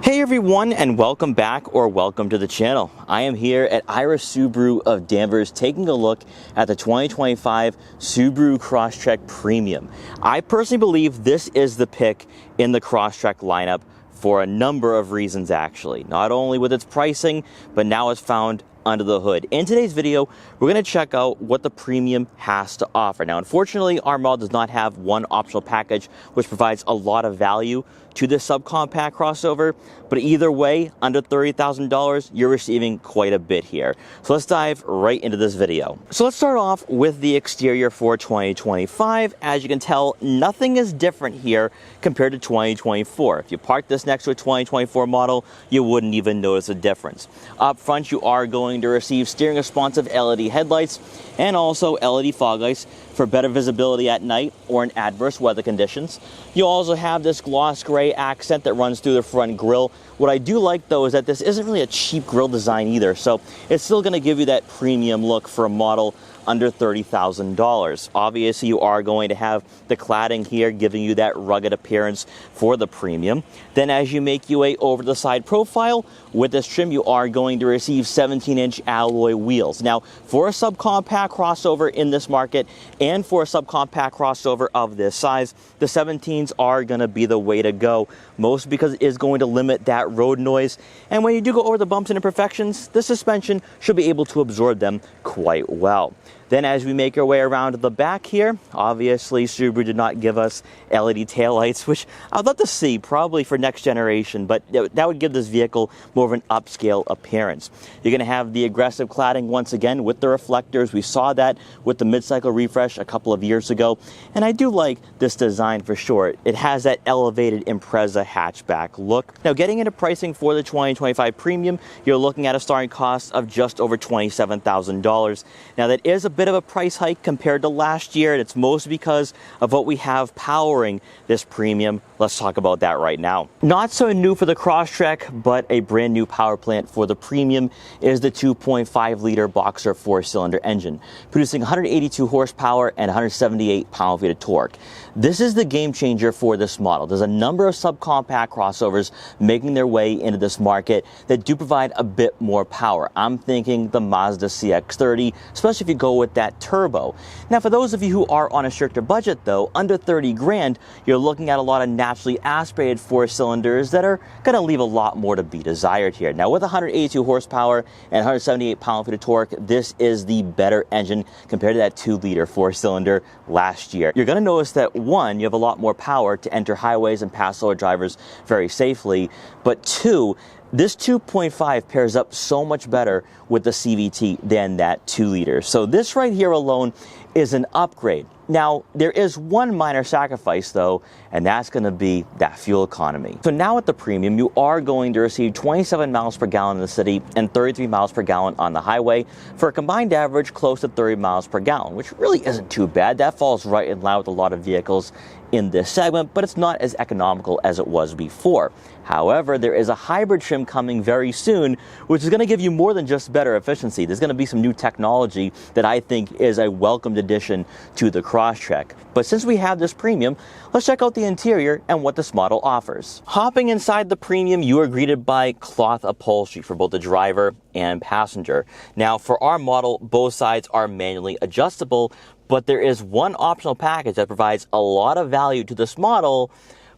Hey everyone, and welcome back or welcome to the channel. I am here at Ira Subaru of Danvers taking a look at the 2025 Subaru Crosstrek Premium. I personally believe this is the pick in the Crosstrek lineup for a number of reasons actually. Not only with its pricing, but now it's found under the hood. In today's video, we're going to check out what the Premium has to offer. Now, unfortunately, our model does not have one optional package, which provides a lot of value to this subcompact crossover, but either way, under $30,000, you're receiving quite a bit here. So let's dive right into this video. So let's start off with the exterior for 2025. As you can tell, nothing is different here compared to 2024. If you park this next to a 2024 model, you wouldn't even notice a difference. Up front, you are going to receive steering responsive LED headlights and also LED fog lights for better visibility at night or in adverse weather conditions. You also have this gloss gray accent that runs through the front grille. What I do like though is that this isn't really a cheap grille design either, so it's still going to give you that premium look for a model under $30,000. Obviously, you are going to have the cladding here giving you that rugged appearance for the Premium. Then as you make your way over the side profile, with this trim, you are going to receive 17-inch alloy wheels. Now, for a subcompact crossover in this market and for a subcompact crossover of this size, the 17s are going to be the way to go, most because it is going to limit that road noise. And when you do go over the bumps and imperfections, the suspension should be able to absorb them quite well. Then as we make our way around to the back here, obviously Subaru did not give us LED taillights, which I'd love to see probably for next generation, but that would give this vehicle more of an upscale appearance. You're going to have the aggressive cladding once again with the reflectors. We saw that with the mid-cycle refresh a couple of years ago, and I do like this design for sure. It has that elevated Impreza hatchback look. Now, getting into pricing for the 2025 Premium, you're looking at a starting cost of just over $27,000. Now, that is a bit of a price hike compared to last year, and it's mostly because of what we have powering this Premium. Let's talk about that right now. Not so new for the Crosstrek, but a brand new power plant for the Premium is the 2.5-liter Boxer 4-cylinder engine, producing 182 horsepower and 178 pound-feet of torque. This is the game changer for this model. There's a number of subcompact crossovers making their way into this market that do provide a bit more power. I'm thinking the Mazda CX-30, especially if you go with that turbo. Now, for those of you who are on a stricter budget though, under 30 grand, you're looking at a lot of naturally aspirated 4-cylinders that are going to leave a lot more to be desired here. Now, with 182 horsepower and 178 pound-feet of torque, this is the better engine compared to that 2-liter 4-cylinder last year. You're going to notice that one, you have a lot more power to enter highways and pass slower drivers very safely, but two, this 2.5 pairs up so much better with the CVT than that 2-liter. So this right here alone is an upgrade. Now, there is one minor sacrifice though, and that's going to be that fuel economy. So now with the Premium, you are going to receive 27 miles per gallon in the city and 33 miles per gallon on the highway for a combined average close to 30 miles per gallon, which really isn't too bad. That falls right in line with a lot of vehicles in this segment, but it's not as economical as it was before. However, there is a hybrid trim coming very soon, which is going to give you more than just better efficiency. There's going to be some new technology that I think is a welcomed addition to the Crosstrek. But since we have this Premium, let's check out the interior and what this model offers. Hopping inside the Premium, you are greeted by cloth upholstery for both the driver and passenger. Now, for our model, both sides are manually adjustable, but there is one optional package that provides a lot of value to this model,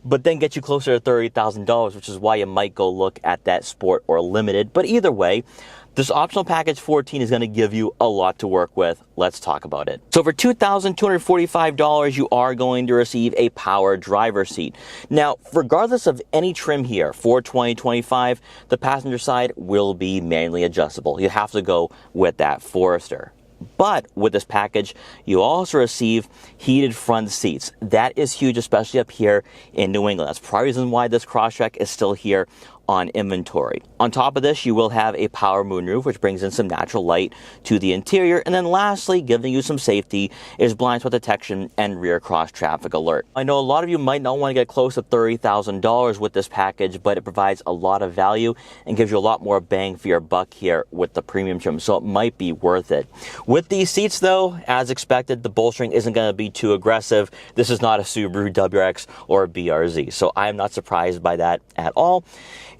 but then gets you closer to $30,000, which is why you might go look at that Sport or Limited. But either way, this optional package 14 is going to give you a lot to work with. Let's talk about it. So for $2,245, you are going to receive a power driver seat. Now, regardless of any trim here for 2025, the passenger side will be manually adjustable. You have to go with that Forester. But with this package, you also receive heated front seats. That is huge, especially up here in New England. That's probably the reason why this Crosstrek is still here on inventory. On top of this, you will have a power moonroof, which brings in some natural light to the interior. And then lastly, giving you some safety, is blind spot detection and rear cross traffic alert. I know a lot of you might not want to get close to $30,000 with this package, but it provides a lot of value and gives you a lot more bang for your buck here with the Premium trim, so it might be worth it. With these seats though, as expected, the bolstering isn't going to be too aggressive. This is not a Subaru WRX or a BRZ, so I'm not surprised by that at all.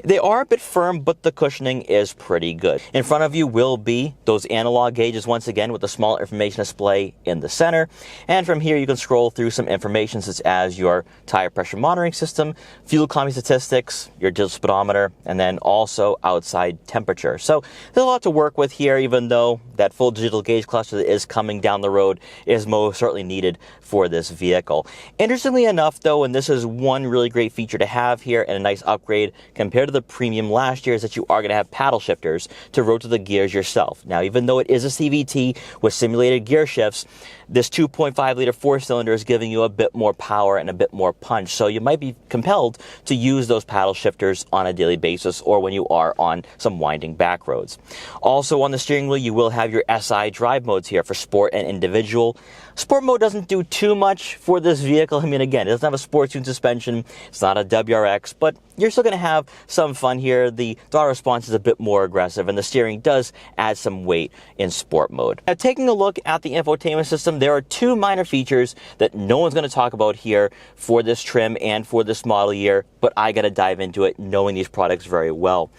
They are a bit firm, but the cushioning is pretty good. In front of you will be those analog gauges once again with the small information display in the center. And from here you can scroll through some information such as your tire pressure monitoring system, fuel economy statistics, your digital speedometer, and then also outside temperature. So there's a lot to work with here, even though that full digital gauge cluster that is coming down the road is most certainly needed for this vehicle. Interestingly enough though, and this is one really great feature to have here and a nice upgrade compared to the Premium last year, is that you are going to have paddle shifters to rotate the gears yourself. Now, even though it is a CVT with simulated gear shifts, this 2.5 liter four-cylinder is giving you a bit more power and a bit more punch, so you might be compelled to use those paddle shifters on a daily basis or when you are on some winding back roads. Also on the steering wheel, you will have your SI drive modes here for sport and individual. Sport mode doesn't do too much for this vehicle. I mean, again, it doesn't have a sports tuned suspension, it's not a WRX, but you're still going to have some fun here. The throttle response is a bit more aggressive, and the steering does add some weight in sport mode. Now, taking a look at the infotainment system, there are two minor features that no one's going to talk about here for this trim and for this model year, but I got to dive into it knowing these products very well.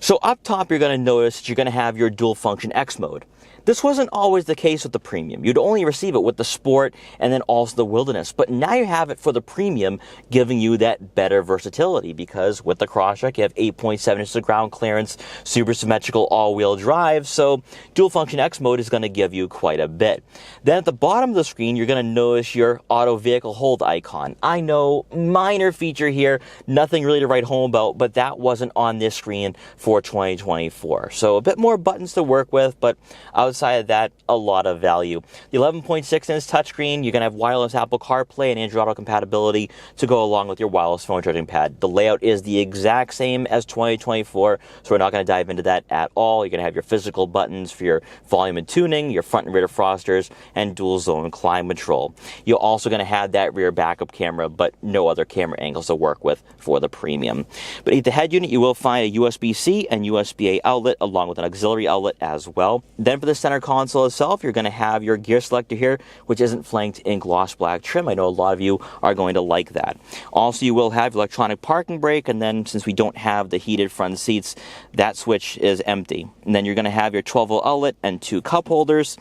So up top, you're going to notice that you're going to have your dual function X mode. This wasn't always the case with the Premium. You'd only receive it with the Sport and then also the Wilderness. But now you have it for the Premium, giving you that better versatility, because with the Crosstrek, you have 8.7 inches of ground clearance, super symmetrical all-wheel drive, so dual function X mode is going to give you quite a bit. Then at the bottom of the screen, you're going to notice your auto vehicle hold icon. I know, minor feature here, nothing really to write home about, but that wasn't on this screen for 2024. So a bit more buttons to work with, but outside of that, a lot of value. The 11.6 inch touchscreen, you're going to have wireless Apple CarPlay and Android Auto compatibility to go along with your wireless phone charging pad. The layout is the exact same as 2024, so we're not going to dive into that at all. You're going to have your physical buttons for your volume and tuning, your front and rear defrosters, and dual zone climate control. You're also going to have that rear backup camera, but no other camera angles to work with for the Premium. Beneath the head unit, you will find a USB-C and USB-A outlet, along with an auxiliary outlet as well. Then for the center console itself, you're going to have your gear selector here, which isn't flanked in gloss black trim. I know a lot of you are going to like that. Also, you will have electronic parking brake, and then since we don't have the heated front seats, that switch is empty. And then you're going to have your 12-volt outlet and two cup holders.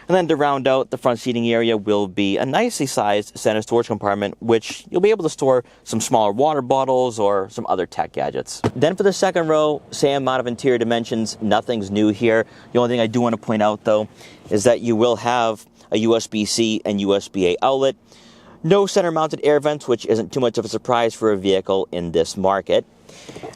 And then to round out the front seating area will be a nicely sized center storage compartment, which you'll be able to store some smaller water bottles or some other tech gadgets. Then for the second row, same amount of interior dimensions, nothing's new here. The only thing I do want to point out though is that you will have a USB-C and USB-A outlet. No center mounted air vents, which isn't too much of a surprise for a vehicle in this market.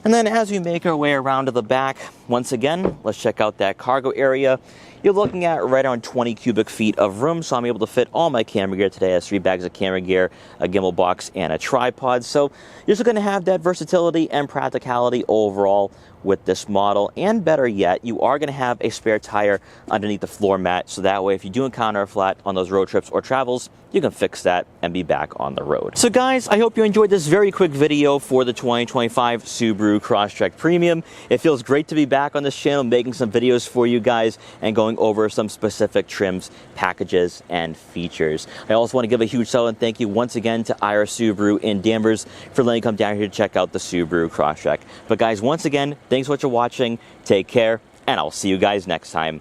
And then as we make our way around to the back, once again, let's check out that cargo area. You're looking at right around 20 cubic feet of room, so I'm able to fit all my camera gear today. I have 3 bags of camera gear, a gimbal box, and a tripod. So you're still going to have that versatility and practicality overall with this model. And better yet, you are going to have a spare tire underneath the floor mat, so that way if you do encounter a flat on those road trips or travels, you can fix that and be back on the road. So guys, I hope you enjoyed this very quick video for the 2025 Subaru Crosstrek Premium. It feels great to be back on this channel, making some videos for you guys and going over some specific trims, packages, and features. I also want to give a huge shout and thank you once again to Ira Subaru in Danvers for letting me come down here to check out the Subaru Crosstrek. But guys, once again, thanks so much for watching, take care, and I'll see you guys next time.